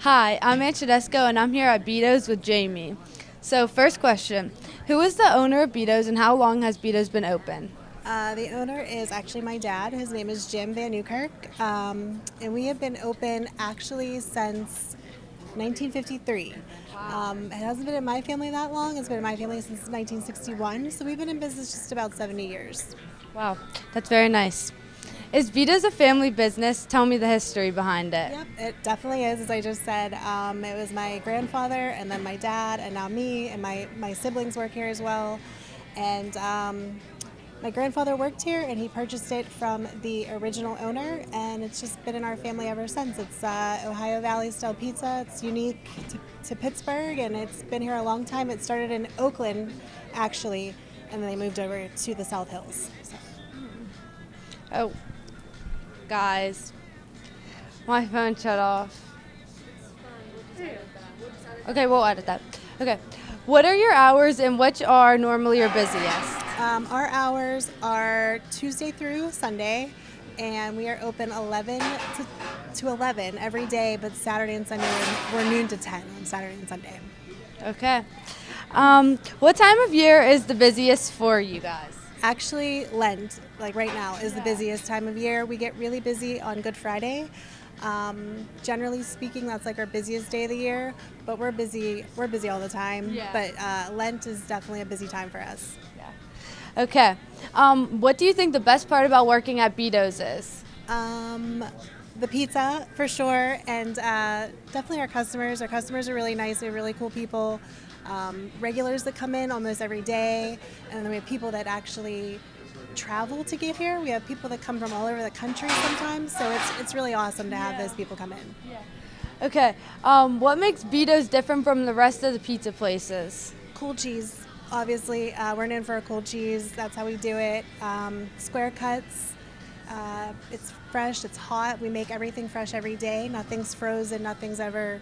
Hi, I'm Ann Tedesco, and I'm here at Beato's with Jamie. So, first question: who is the owner of Beato's, and how long has Beato's been open? The owner is actually my dad. His name is Jim Van Newkirk. And we have been open actually since 1953. It hasn't been in my family that long. It's been in my family since 1961. So we've been in business just about 70 years. Wow, that's very nice. Is Beato's a family business? Tell me the history behind it. Yep, it definitely is. As I just said, it was my grandfather and then my dad and now me and my siblings work here as well. And my grandfather worked here and he purchased it from the original owner, and it's just been in our family ever since. It's Ohio Valley style pizza. It's unique to Pittsburgh, and it's been here a long time. It started in Oakland, actually, and then they moved over to the South Hills. So. Oh, guys, my phone shut off. Okay, we'll edit that. Okay, what are your hours and which are normally your busiest? Our hours are Tuesday through Sunday, and we are open 11 to 11 every day, but Saturday and Sunday we're noon to 10 on Saturday and Sunday. Okay. What time of year is the busiest for you guys? Actually, Lent, like right now, is the busiest time of year. We get really busy on Good Friday. Generally speaking, that's like our busiest day of the year, but we're busy all the time. Yeah. But Lent is definitely a busy time for us. Okay. What do you think the best part about working at Beato's is? The pizza, for sure, and definitely our customers. Our customers are really nice. They're really cool people. Regulars that come in almost every day, and then we have people that actually travel to get here. We have people that come from all over the country sometimes, so it's really awesome to have those people come in. Okay. What makes Beato's different from the rest of the pizza places? Cool cheese, obviously. We're known for our cool cheese. That's how we do it. Square cuts. It's fresh. It's hot. We make everything fresh every day. Nothing's frozen. Nothing's ever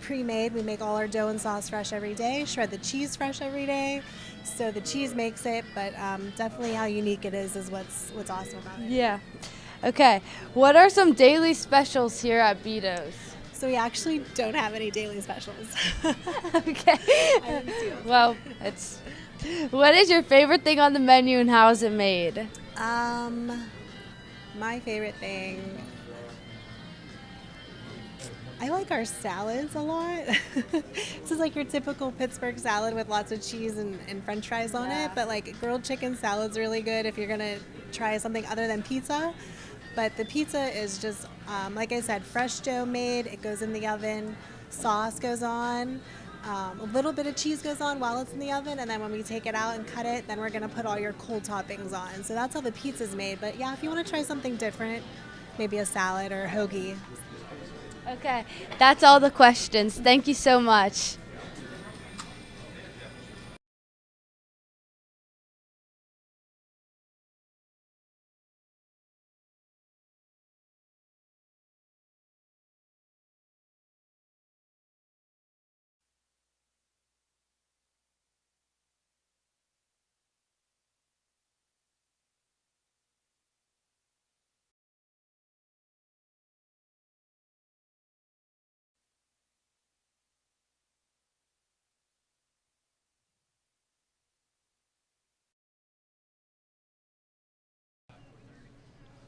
pre-made. We make all our dough and sauce fresh every day. Shred the cheese fresh every day. So the cheese makes it, but definitely how unique it is what's awesome about it. Yeah. Okay. What are some daily specials here at Beato's? So we actually don't have any daily specials. Okay. Well, what is your favorite thing on the menu and how is it made? My favorite thing, I like our salads a lot. This is like your typical Pittsburgh salad with lots of cheese and french fries on it, but like grilled chicken salad's really good if you're gonna try something other than pizza. But the pizza is just, like I said, fresh dough made, it goes in the oven, sauce goes on, a little bit of cheese goes on while it's in the oven, and then when we take it out and cut it, then we're gonna put all your cold toppings on. So that's how the pizza's made. But yeah, if you wanna try something different, maybe a salad or a hoagie. Okay. That's all the questions. Thank you so much.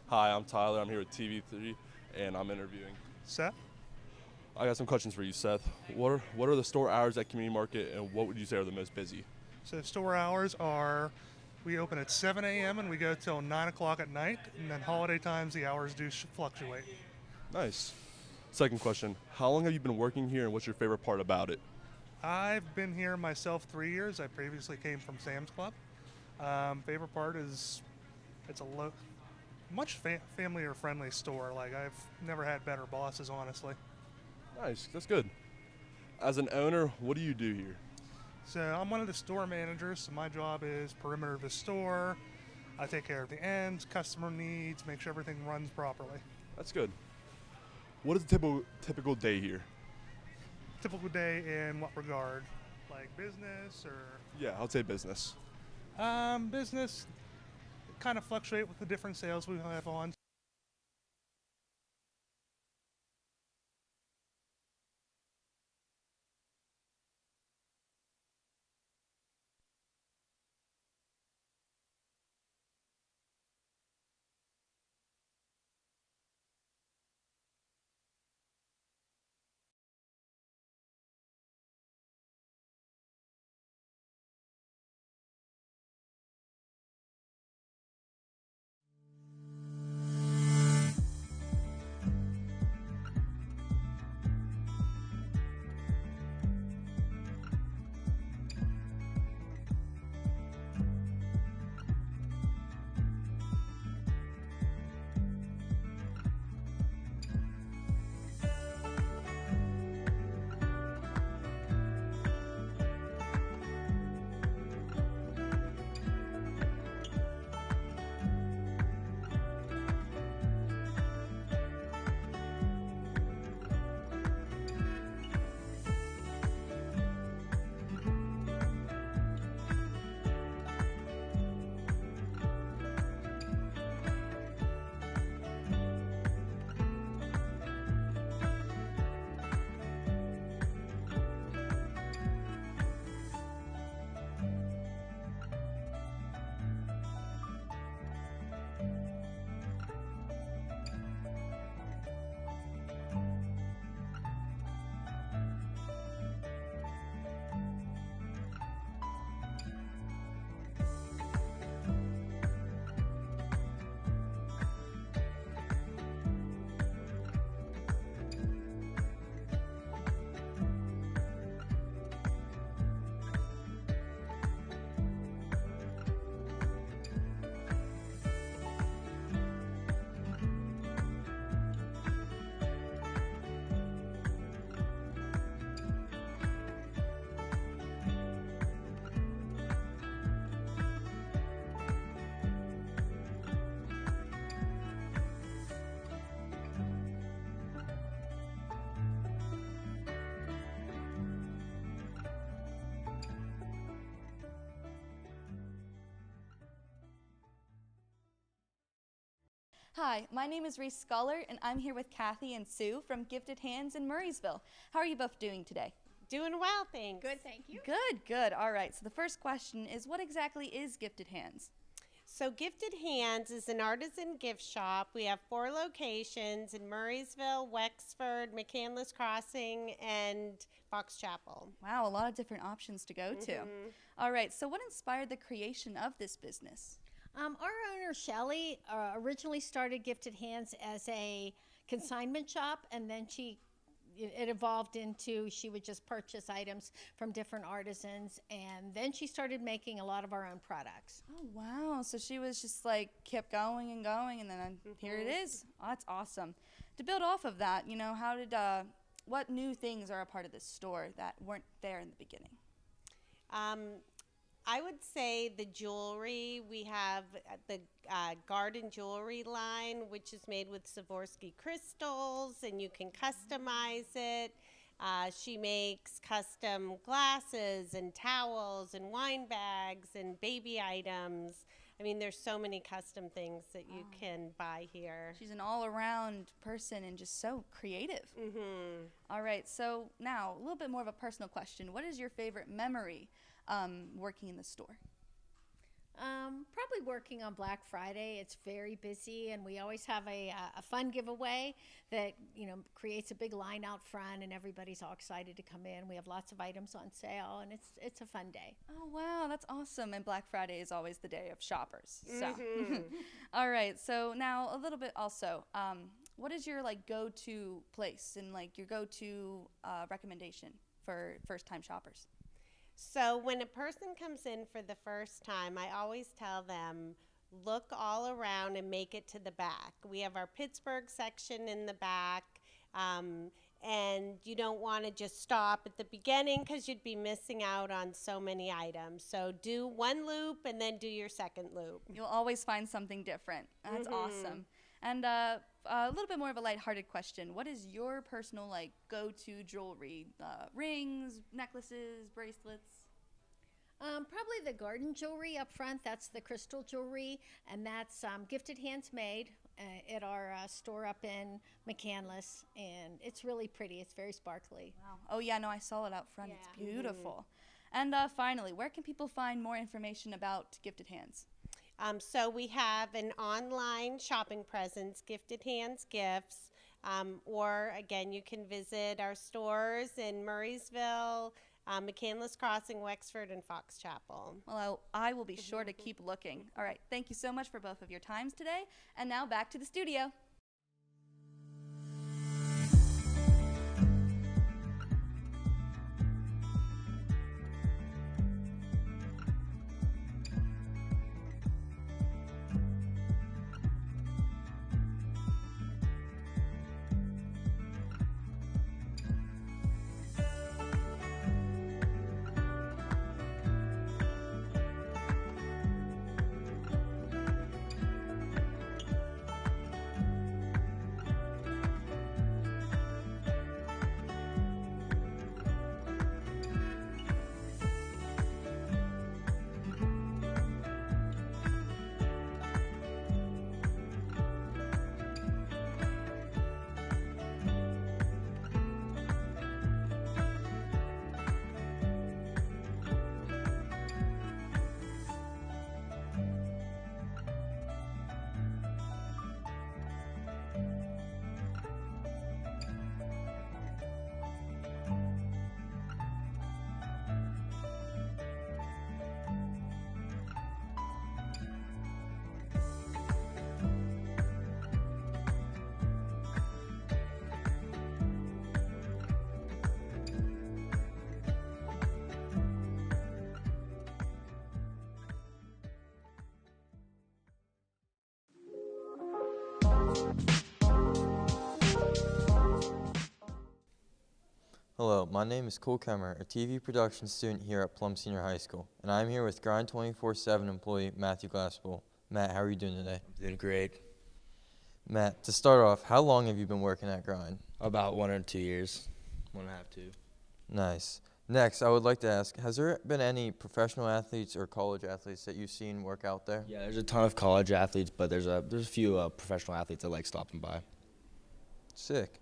Hi, I'm Tyler. I'm here with TV3, and I'm interviewing Seth? I got some questions for you, Seth. What are the store hours at Community Market, and what would you say are the most busy? So store hours are, we open at 7 a.m. and we go till 9 o'clock at night, and then holiday times the hours do fluctuate. Nice. Second question, how long have you been working here, and what's your favorite part about it? I've been here myself 3 years. I previously came from Sam's Club. Favorite part is it's a much family friendly store. Like, I've never had better bosses, honestly. Nice, that's good. As an owner, what do you do here? So I'm one of the store managers, so my job is perimeter of the store. I take care of the ends, customer needs, make sure everything runs properly. That's good. What is a typical day here? Typical day in what regard? Like business or Yeah, I'll say business. business? Kind of fluctuate with the different sales we have on. Hi, my name is Reese Scholar, and I'm here with Kathy and Sue from Gifted Hands in Murraysville. How are you both doing today? Doing well, thanks. Good, thank you. Good, good. All right, so the first question is, what exactly is Gifted Hands? So Gifted Hands is an artisan gift shop. We have 4 locations in Murraysville, Wexford, McCandless Crossing, and Fox Chapel. Wow, a lot of different options to go to. All right, so what inspired the creation of this business? Our owner, Shelley, originally started Gifted Hands as a consignment shop, and then it evolved into she would just purchase items from different artisans, and then she started making a lot of our own products. Oh, wow. So she was just like kept going, and then here it is. Oh, that's awesome. To build off of that, what new things are a part of this store that weren't there in the beginning? I would say the jewelry. We have the garden jewelry line, which is made with Swarovski crystals, and you can customize it. She makes custom glasses and towels and wine bags and baby items. I mean, there's so many custom things that you can buy here. She's an all-around person and just so creative. All right, so now a little bit more of a personal question. What is your favorite memory working in the store? Probably working on Black Friday. It's very busy, and we always have a fun giveaway that creates a big line out front, and everybody's all excited to come in. We have lots of items on sale, and it's a fun day. Oh wow, that's awesome! And Black Friday is always the day of shoppers. So, all right. So now a little bit also. What is your go-to place and your go-to recommendation for first-time shoppers? So when a person comes in for the first time, I always tell them, look all around and make it to the back. We have our Pittsburgh section in the back, and you don't want to just stop at the beginning because you'd be missing out on so many items. So do one loop and then do your second loop. You'll always find something different. That's awesome. And a little bit more of a lighthearted question. What is your personal like go-to jewelry? Rings, necklaces, bracelets? Probably the garden jewelry up front. That's the crystal jewelry, and that's Gifted Hands made at our store up in McCandless, and it's really pretty. It's very sparkly. Wow. Oh yeah, no, I saw it out front. It's Yeah. beautiful. And finally, where can people find more information about Gifted Hands? So we have an online shopping presence, Gifted Hands Gifts, or again, you can visit our stores in Murraysville, McCandless Crossing, Wexford, and Fox Chapel. Well, I will be sure to keep looking. All right, thank you so much for both of your times today. And now back to the studio. Hello, my name is Cole Kemmer, a TV production student here at Plum Senior High School, and I'm here with Grind 24/7 employee Matthew Glasspool. Matt, how are you doing today? Doing great. Matt, to start off, how long have you been working at Grind? About 1 or 2 years. 1.5, 2. Nice. Next, I would like to ask, has there been any professional athletes or college athletes that you've seen work out there? Yeah, there's a ton of college athletes, but there's a few professional athletes that like stopping by. Sick.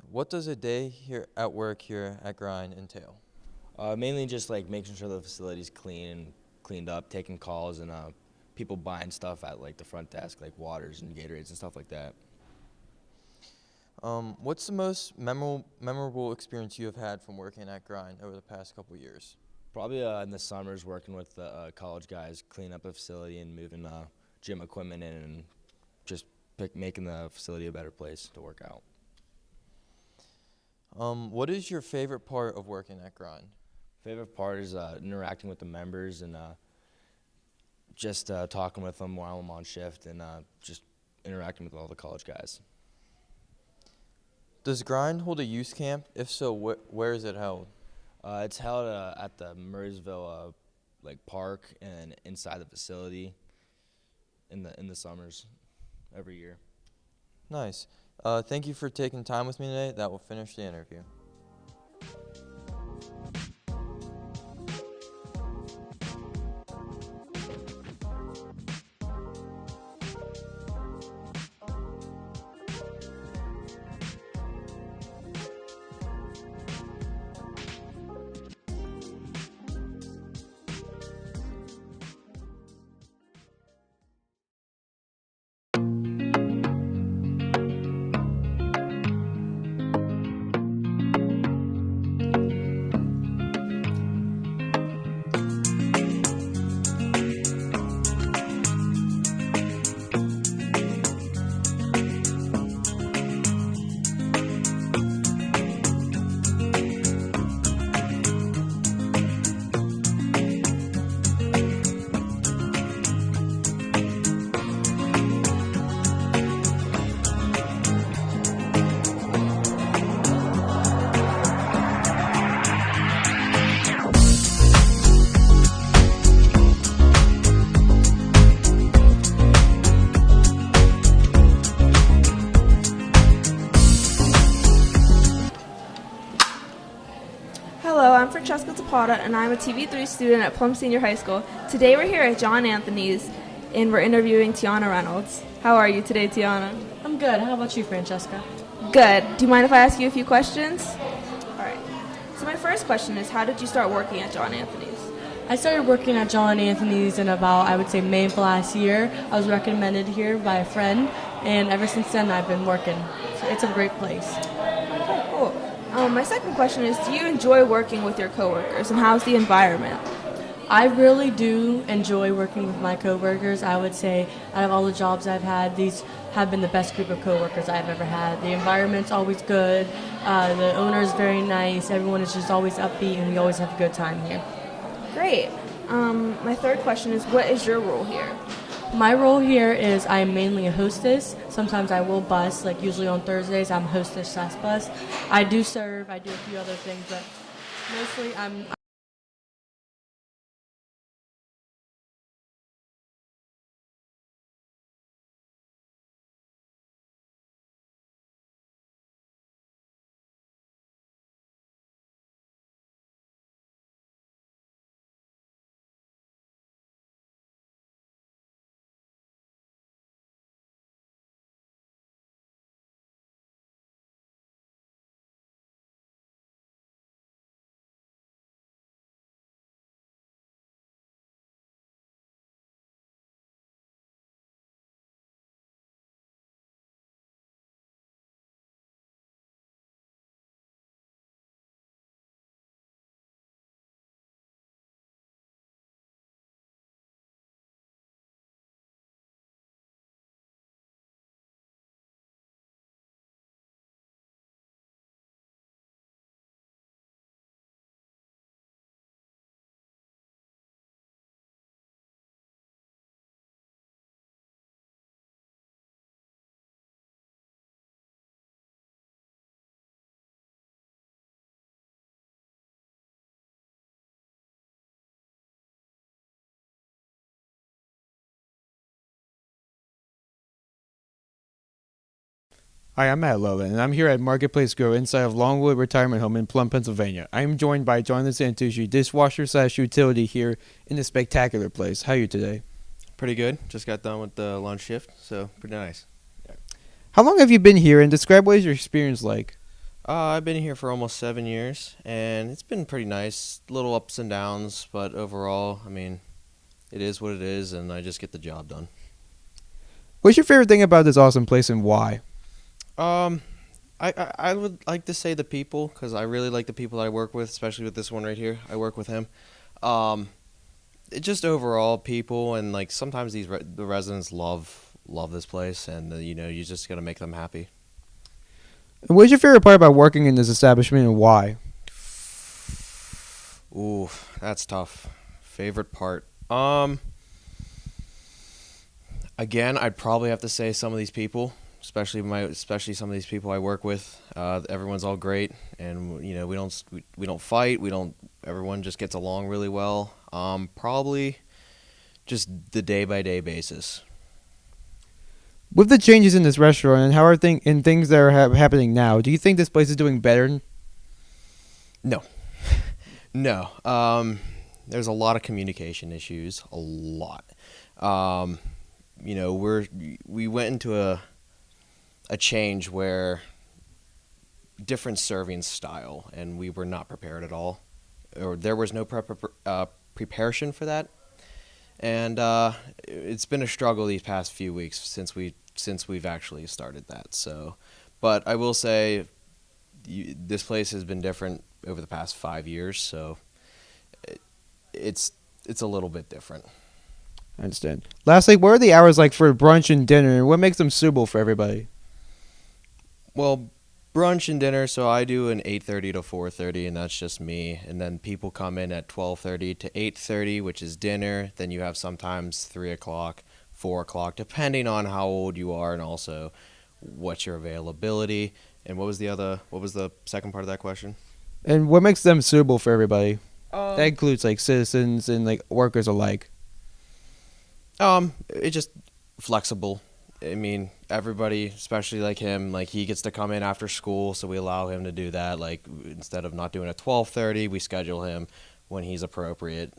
What does a day here at work here at Grind entail? Mainly just like making sure the facility's clean and cleaned up, taking calls, and people buying stuff at like the front desk, like waters and Gatorades and stuff like that. What's the most memorable experience you have had from working at Grind over the past couple years? Probably in the summers working with the college guys, cleaning up the facility and moving gym equipment in and just making the facility a better place to work out. What is your favorite part of working at Grind? Favorite part is interacting with the members and just talking with them while I'm on shift and just interacting with all the college guys. Does Grind hold a youth camp? If so, where is it held? It's held at the Murraysville park and inside the facility in the summers every year. Nice. Thank you for taking time with me today. That will finish the interview. Hello, I'm Francesca Zapata, and I'm a TV3 student at Plum Senior High School. Today we're here at John Anthony's, and we're interviewing Tiana Reynolds. How are you today, Tiana? I'm good. How about you, Francesca? Good. Do you mind if I ask you a few questions? All right. So my first question is, how did you start working at John Anthony's? I started working at John Anthony's in about, I would say, May of last year. I was recommended here by a friend, and ever since then I've been working. So it's a great place. Okay, cool. My second question is, do you enjoy working with your coworkers, and how's the environment? I really do enjoy working with my coworkers. I would say out of all the jobs I've had, these have been the best group of coworkers I've ever had. The environment's always good. The owner's very nice. Everyone is just always upbeat, and we always have a good time here. Great. My third question is, what is your role here? My role here is I am mainly a hostess. Sometimes I will bus, like usually on Thursdays I'm hostess / bus. I do serve, I do a few other things, but mostly I'm Hi, I'm Matt Lowen, and I'm here at Marketplace Grow inside of Longwood Retirement Home in Plum, Pennsylvania. I am joined by Jonathan Santucci, dishwasher / utility here in this spectacular place. How are you today? Pretty good. Just got done with the lunch shift, so pretty nice. How long have you been here, and describe what is your experience like? I've been here for almost 7 years, and it's been pretty nice. Little ups and downs, but overall, I mean, it is what it is, and I just get the job done. What's your favorite thing about this awesome place, and why? I would like to say the people, because I really like the people I work with, especially with this one right here. I work with him. It just overall people, and like sometimes the residents love this place, and you just gotta make them happy. And what's your favorite part about working in this establishment, and why? Ooh, that's tough. Favorite part. Again, I'd probably have to say some of these people. Especially some of these people I work with. Everyone's all great, and we don't fight. Everyone just gets along really well. Probably just the day-by-day basis. With the changes in this restaurant and how are things that are happening now, do you think this place is doing better? No, no. There's a lot of communication issues. A lot. We went into a change where different serving style, and we were not prepared at all, or there was no preparation for that, and it's been a struggle these past few weeks since we've actually started that. So, but I will say this place has been different over the past 5 years, so it's a little bit different. I understand. Lastly, what are the hours like for brunch and dinner, and what makes them suitable for everybody? Well, brunch and dinner, so I do an 8:30 to 4:30, and that's just me. And then people come in at 12:30 to 8:30, which is dinner. Then you have sometimes 3 o'clock, 4 o'clock, depending on how old you are and also what's your availability. And what was the second part of that question? And what makes them suitable for everybody? That includes like citizens and like workers alike. It's just flexible. I mean, everybody, especially like him, like he gets to come in after school, so we allow him to do that. Like instead of not doing at 12:30, we schedule him when he's appropriate,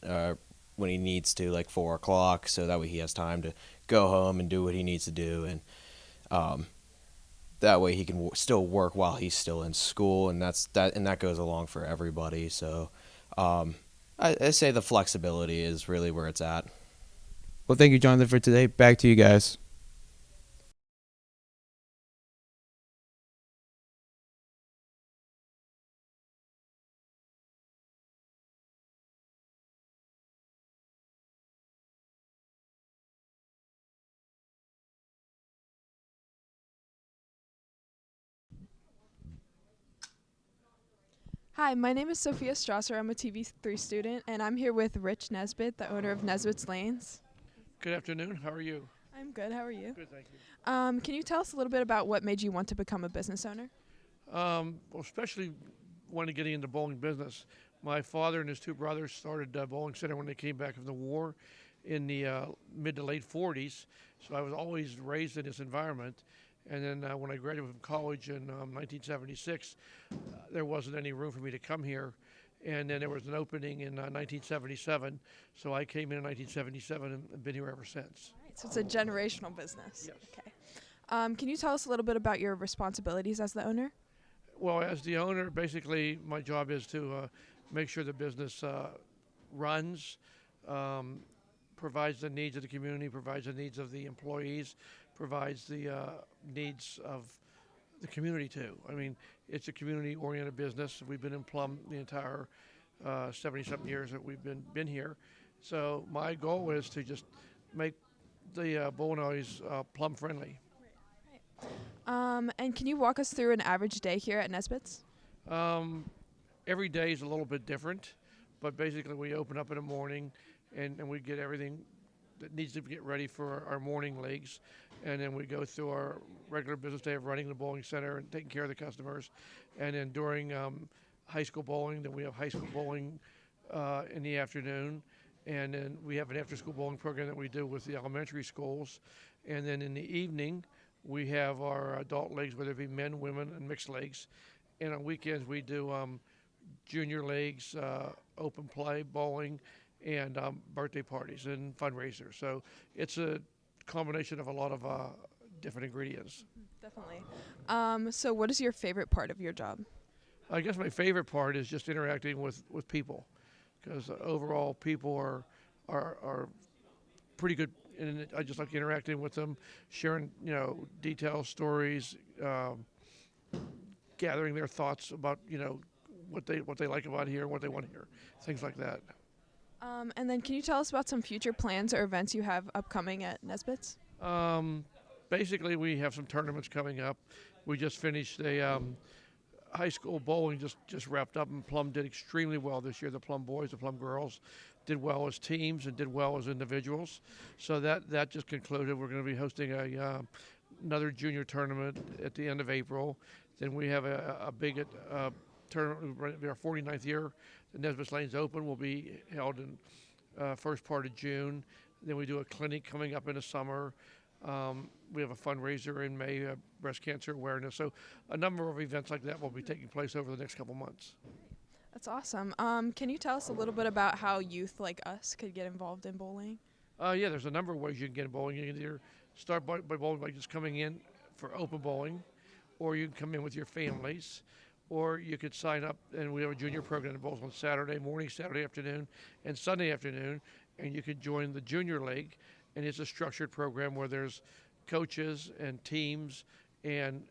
when he needs to, like 4 o'clock, so that way he has time to go home and do what he needs to do, and that way he can still work while he's still in school, and that goes along for everybody. So I say the flexibility is really where it's at. Well, thank you, Jonathan, for today. Back to you guys. Hi, my name is Sophia Strasser. I'm a TV3 student, and I'm here with Rich Nesbitt, the owner of Nesbitt's Lanes. Good afternoon. How are you? I'm good. How are you? Good, thank you. Can you tell us a little bit about what made you want to become a business owner? Well, especially when getting into bowling business. My father and his two brothers started a bowling center when they came back from the war in the mid to late 40s. So I was always raised in this environment. And then when I graduated from college in 1976, there wasn't any room for me to come here. And then there was an opening in 1977. So I came in 1977 and been here ever since. All right, so it's a generational business. Yes. Okay. Can you tell us a little bit about your responsibilities as the owner? Well, as the owner, basically my job is to make sure the business runs, provides the needs of the community, provides the needs of the employees, provides the needs of the community too. I mean, it's a community-oriented business. We've been in Plum the entire 70-something years that we've been here. So my goal is to just make the bowling alleys Plum-friendly. And can you walk us through an average day here at Nesbitt's? Every day is a little bit different, but basically we open up in the morning and we get everything that needs to get ready for our morning leagues. And then we go through our regular business day of running the bowling center and taking care of the customers. And then during high school bowling, then we have high school bowling in the afternoon. And then we have an after-school bowling program that we do with the elementary schools. And then in the evening, we have our adult leagues, whether it be men, women, and mixed leagues. And on weekends, we do junior leagues, open play, bowling, and birthday parties and fundraisers. So it's a combination of a lot of different ingredients. Definitely. So what is your favorite part of your job? I guess my favorite part is just interacting with people, because overall people are pretty good, and I just like interacting with them, sharing details, stories, gathering their thoughts about what they like about here and what they want to hear, things like that. And then can you tell us about some future plans or events you have upcoming at Nesbitt's? Basically, we have some tournaments coming up. We just finished a high school bowling, just wrapped up, and Plum did extremely well this year. The Plum boys, the Plum girls did well as teams and did well as individuals. So that just concluded. We're going to be hosting another junior tournament at the end of April. Then we have a big tournament, our 49th year. The Nesbitt's Lanes Open will be held in first part of June. Then we do a clinic coming up in the summer. We have a fundraiser in May, breast cancer awareness. So a number of events like that will be taking place over the next couple months. That's awesome. Can you tell us a little bit about how youth like us could get involved in bowling? Yeah, there's a number of ways you can get in bowling. You can either start by bowling by just coming in for open bowling, or you can come in with your families, or you could sign up, and we have a junior program that bowls on Saturday morning, Saturday afternoon, and Sunday afternoon, and you could join the junior league, and it's a structured program where there's coaches and teams and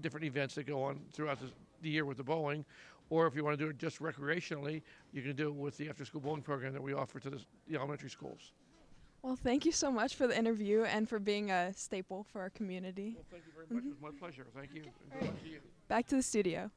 different events that go on throughout the year with the bowling. Or if you want to do it just recreationally, you can do it with the after-school bowling program that we offer to the elementary schools. Well, thank you so much for the interview and for being a staple for our community. Well, thank you very much. It was my pleasure. Thank you. All right. Back to the studio.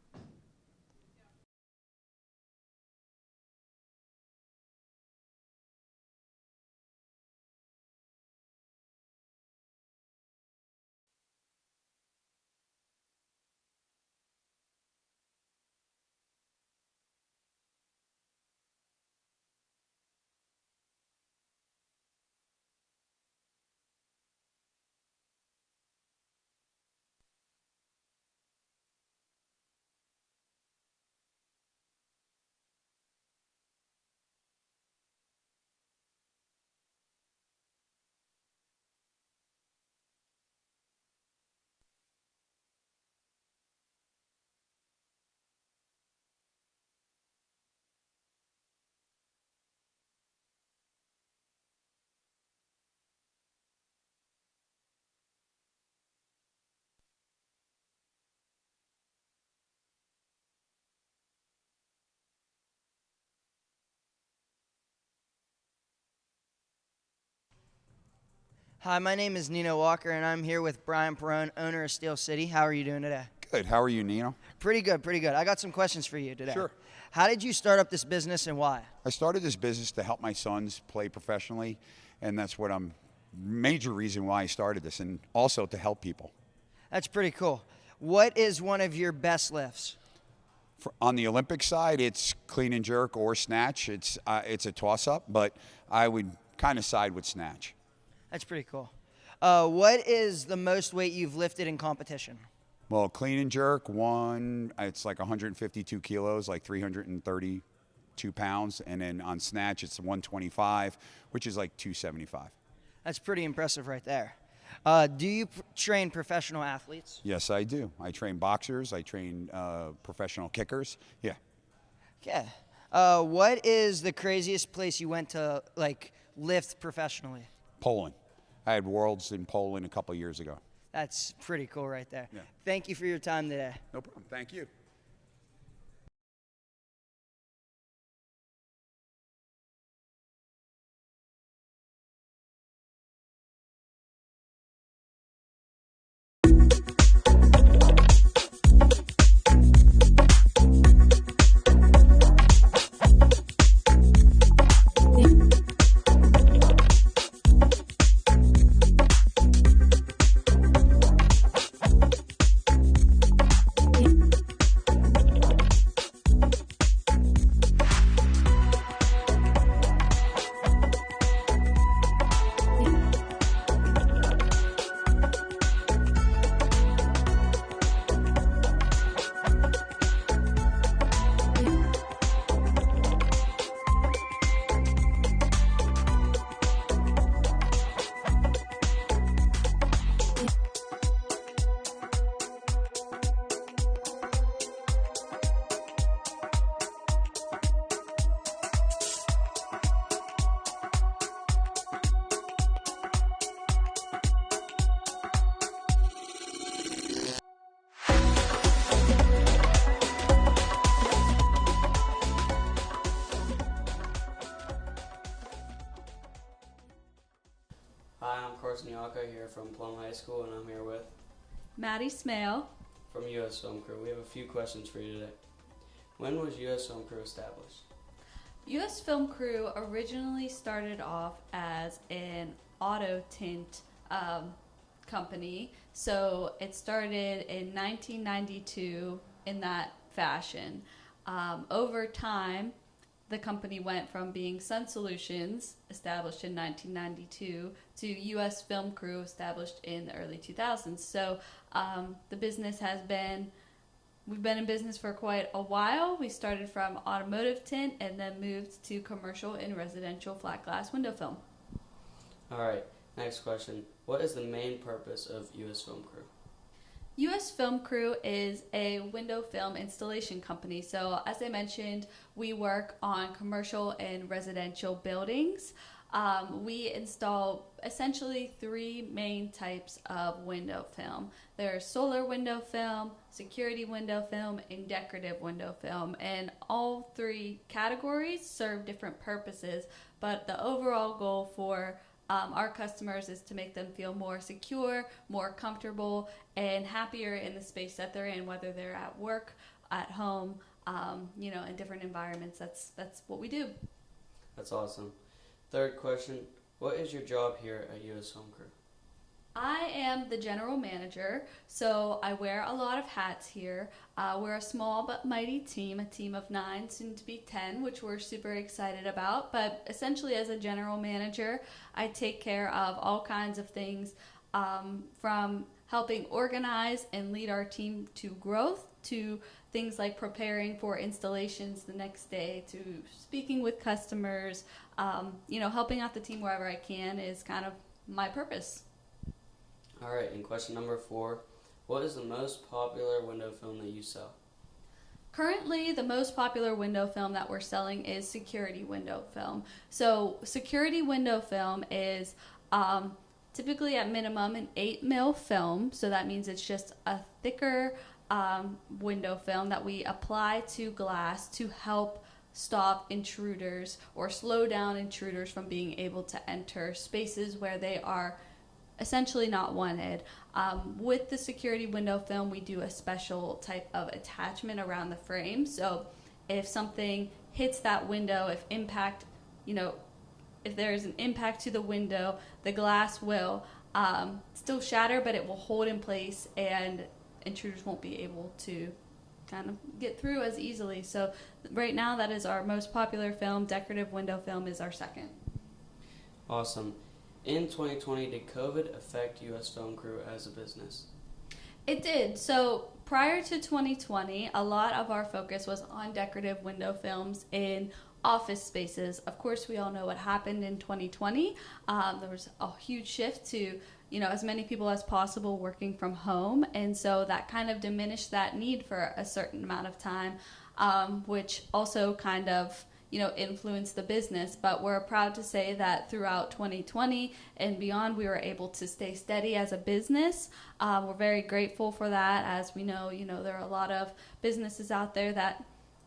Hi, my name is Nino Walker, and I'm here with Brian Perone, owner of Steel City. How are you doing today? Good. How are you, Nino? Pretty good, pretty good. I got some questions for you today. Sure. How did you start up this business and why? I started this business to help my sons play professionally, and that's what major reason why I started this, and also to help people. That's pretty cool. What is one of your best lifts? On the Olympic side, it's clean and jerk or snatch. It's a toss-up, but I would kind of side with snatch. That's pretty cool. What is the most weight you've lifted in competition? Well, clean and jerk, it's like 152 kilos, like 332 pounds. And then on snatch, it's 125, which is like 275. That's pretty impressive right there. Do you train professional athletes? Yes, I do. I train boxers. I train professional kickers. Yeah. Okay. What is the craziest place you went to, like, lift professionally? Poland. I had Worlds in Poland a couple years ago. That's pretty cool right there. Yeah. Thank you for your time today. No problem. Thank you. Hi, I'm Carson Yaka here from Plum High School, and I'm here with Maddie Smale from U.S. Film Crew. We have a few questions for you today. When was U.S. Film Crew established? U.S. Film Crew originally started off as an auto tint company, so it started in 1992 in that fashion. Over time, the company went from being Sun Solutions, established in 1992, to U.S. Film Crew, established in the early 2000s. So the business we've been in business for quite a while. We started from automotive tint and then moved to commercial and residential flat glass window film. All right, next question. What is the main purpose of U.S. Film Crew? U.S. Film Crew is a window film installation company. So as I mentioned, we work on commercial and residential buildings. We install essentially three main types of window film. There's solar window film, security window film, and decorative window film. And all three categories serve different purposes, but the overall goal for our customers is to make them feel more secure, more comfortable, and happier in the space that they're in, whether they're at work, at home, in different environments. That's what we do. That's awesome. Third question, what is your job here at U.S. Film Crew? I am the general manager, so I wear a lot of hats here. We're a small but mighty team, a team of 9, soon to be 10, which we're super excited about. But essentially, as a general manager, I take care of all kinds of things, from helping organize and lead our team to growth, to things like preparing for installations the next day, to speaking with customers. Helping out the team wherever I can is kind of my purpose. All right, and question number 4, what is the most popular window film that you sell? Currently, the most popular window film that we're selling is security window film. So security window film is typically at minimum an 8 mil film, so that means it's just a thicker window film that we apply to glass to help stop intruders or slow down intruders from being able to enter spaces where they are essentially not wanted. With the security window film, we do a special type of attachment around the frame. So if something hits that window, if there's an impact to the window, the glass will still shatter, but it will hold in place and intruders won't be able to kind of get through as easily. So right now that is our most popular film. Decorative window film is our second. Awesome. In 2020, did COVID affect U.S. Film Crew as a business? It did. So prior to 2020, a lot of our focus was on decorative window films in office spaces. Of course, we all know what happened in 2020. There was a huge shift to, as many people as possible working from home. And so that kind of diminished that need for a certain amount of time, which also kind of, influenced the business. But we're proud to say that throughout 2020 and beyond, we were able to stay steady as a business. We're very grateful for that. As we know, there are a lot of businesses out there that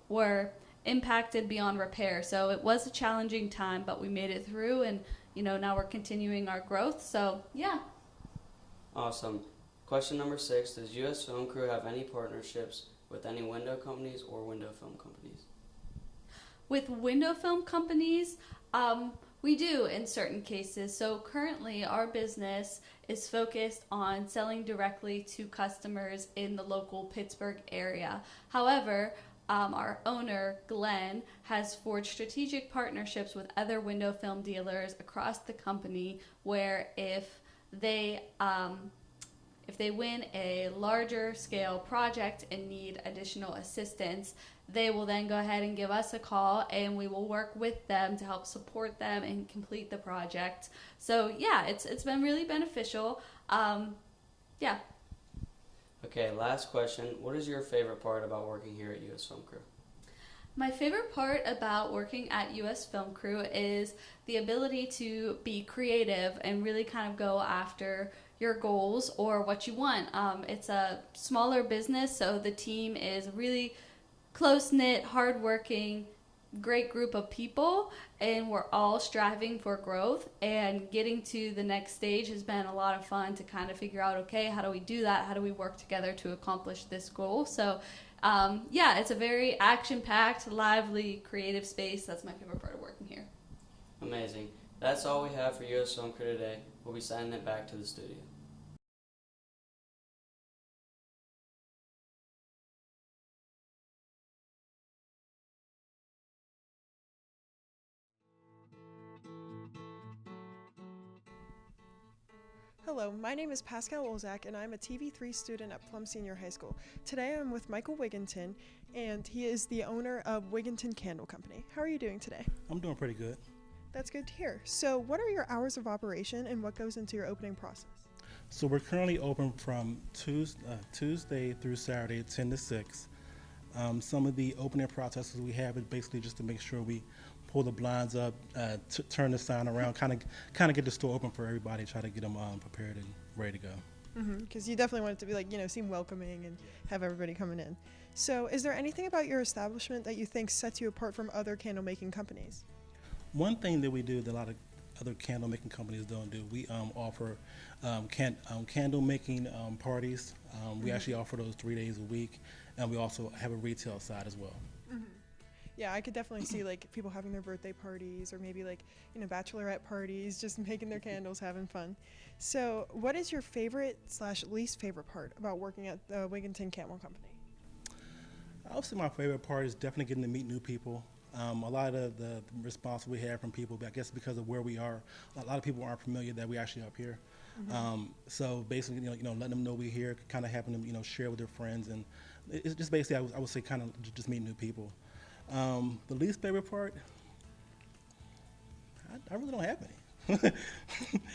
were impacted beyond repair. So it was a challenging time, but we made it through, and now we're continuing our growth. So yeah. Awesome. Question number 6, does U.S. Film Crew have any partnerships with any window companies or window film companies? With window film companies, we do in certain cases. So currently our business is focused on selling directly to customers in the local Pittsburgh area. However, our owner, Glenn, has forged strategic partnerships with other window film dealers across the company where if they win a larger scale project and need additional assistance, they will then go ahead and give us a call, and we will work with them to help support them and complete the project. So yeah, it's been really beneficial. Yeah. Okay, last question. What is your favorite part about working here at U.S. Film Crew? My favorite part about working at U.S. Film Crew is the ability to be creative and really kind of go after your goals or what you want. It's a smaller business, so the team is really close-knit, hardworking, great group of people, and we're all striving for growth, and getting to the next stage has been a lot of fun to kind of figure out, okay, how do we do that? How do we work together to accomplish this goal? So yeah, it's a very action-packed, lively, creative space. That's my favorite part of working here. Amazing. That's all we have for U.S. Film Crew today. We'll be sending it back to the studio. Hello, my name is Pascal Olzak, and I'm a TV3 student at Plum Senior High School. Today I'm with Michael Wigginton, and he is the owner of Wigginton Candle Company. How are you doing today? I'm doing pretty good. That's good to hear. So what are your hours of operation, and what goes into your opening process? So we're currently open from Tuesday through Saturday, 10 to 6. Some of the opening processes we have is basically just to make sure we pull the blinds up, turn the sign around, kind of get the store open for everybody, try to get them prepared and ready to go. Because you definitely want it to be like, seem welcoming and have everybody coming in. So is there anything about your establishment that you think sets you apart from other candle making companies? One thing that we do that a lot of other candle making companies don't do, we offer candle making parties. We actually offer those 3 days a week, and we also have a retail side as well. Yeah, I could definitely see like people having their birthday parties or maybe like, bachelorette parties, just making their candles, having fun. So what is your favorite / least favorite part about working at the Wigginton Candle Company? I would say my favorite part is definitely getting to meet new people. A lot of the response we have from people, I guess because of where we are, a lot of people aren't familiar that we actually up here. So basically, letting them know we're here, kind of having them, share with their friends, and it's just basically, I would say, kind of just meet new people. The least favorite part, I really don't have any.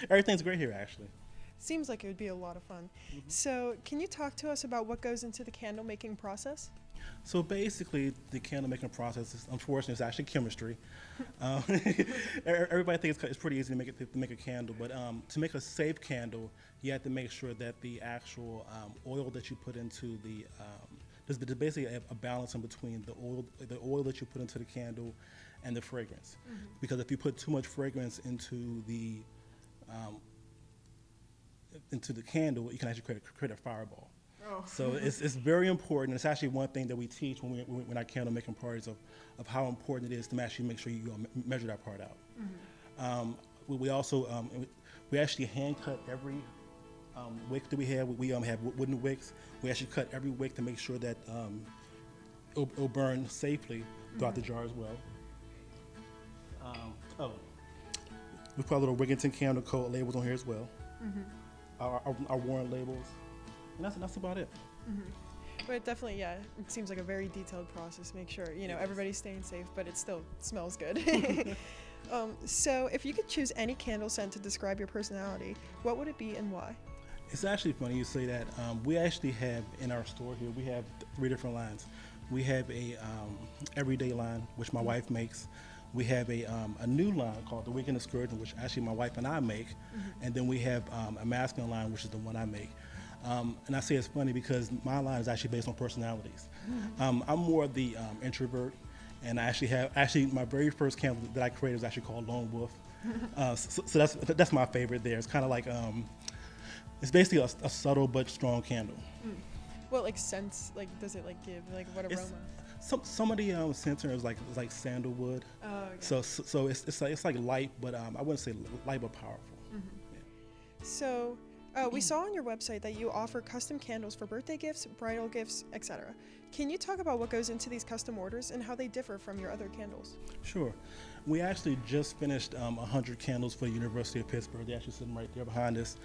Everything's great here, actually. Seems like it would be a lot of fun. So can you talk to us about what goes into the candle making process? So basically, the candle making process is, unfortunately, it's actually chemistry. Everybody thinks it's pretty easy to make a candle, but to make a safe candle, you have to make sure that the actual oil that you put into the there's basically a balance in between the oil that you put into the candle and the fragrance. Because if you put too much fragrance into the into the candle, you can actually create a fireball. Oh. So it's very important. It's actually one thing that we teach when our candle making parties of how important it is to actually make sure you measure that part out. Mm-hmm. We also we actually hand cut every wick that we have. We have wooden wicks. We actually cut every wick to make sure that it'll burn safely throughout the jar as well. We put a little Wigginton Candle Co. labels on here as well. Mm-hmm. Our warrant labels, and that's about it. Mm-hmm. But definitely, yeah, it seems like a very detailed process. Make sure everybody's staying safe, but it still smells good. So, if you could choose any candle scent to describe your personality, what would it be and why? It's actually funny you say that. We actually have in our store here, we have 3 different lines. We have a everyday line, which my wife makes. We have a new line called the Weekend Excursion, which actually my wife and I make. And then we have a masculine line, which is the one I make. And I say it's funny because my line is actually based on personalities. I'm more of the introvert, and I actually my very first candle that I created was actually called Lone Wolf. So that's my favorite there. It's kind of like, it's basically a subtle but strong candle. What scents does it give what aroma? Some of the scents are like sandalwood. Oh, okay. So it's like light, but I wouldn't say light but powerful. Mm-hmm. So we saw on your website that you offer custom candles for birthday gifts, bridal gifts, etc. Can you talk about what goes into these custom orders and how they differ from your other candles? Sure. We actually just finished 100 candles for the University of Pittsburgh. They're actually sitting right there behind us.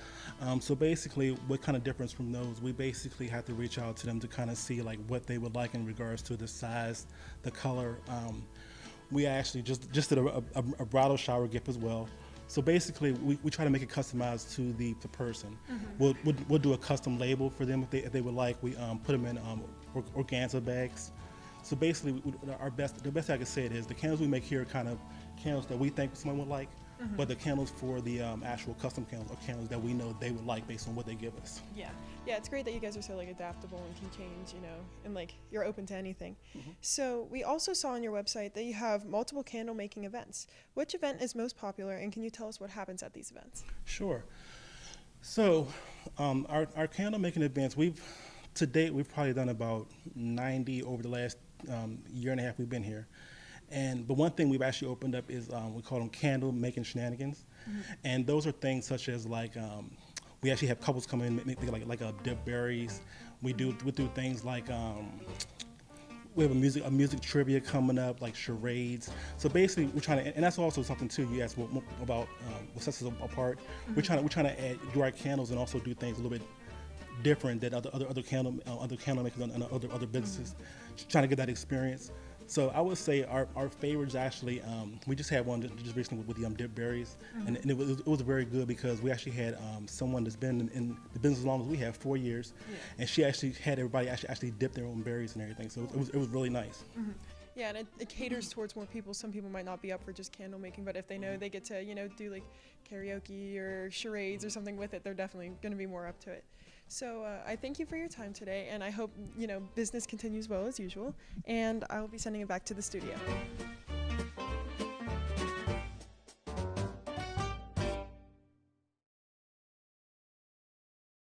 So basically, what kind of difference from those? We basically had to reach out to them to kind of see what they would like in regards to the size, the color. We actually just did a bridal shower gift as well. So basically, we try to make it customized to the person. Mm-hmm. We'll do a custom label for them if they would like. We put them in organza bags. So basically, the best I can say it is the candles we make here are kind of candles that we think someone would like, but the candles for the actual custom candles are candles that we know they would like based on what they give us. Yeah, it's great that you guys are so adaptable and can change, and you're open to anything. Mm-hmm. So we also saw on your website that you have multiple candle making events. Which event is most popular, and can you tell us what happens at these events? Sure. So our candle making events, to date we've probably done about 90 over the last year and a half we've been here. But one thing we've actually opened up is we call them candle making shenanigans. Mm-hmm. And those are things such as we actually have couples come in, make dip berries. We do things like we have a music trivia coming up, like charades. So basically, we're trying to, and that's also something too. You asked about what sets us apart. Mm-hmm. We're trying to do our candles and also do things a little bit different than other candle makers and other businesses. Mm-hmm. Trying to get that experience. So I would say our favorites actually, we just had one just recently with the dip berries, mm-hmm. and it was very good because we actually had someone that's been in the business as long as we have, 4 years, and she actually had everybody actually dip their own berries and everything. So it was really nice. Mm-hmm. Yeah, and it caters towards more people. Some people might not be up for just candle making, but if they know they get to do karaoke or charades or something with it, they're definitely going to be more up to it. So I thank you for your time today, and I hope business continues well as usual, and I'll be sending it back to the studio.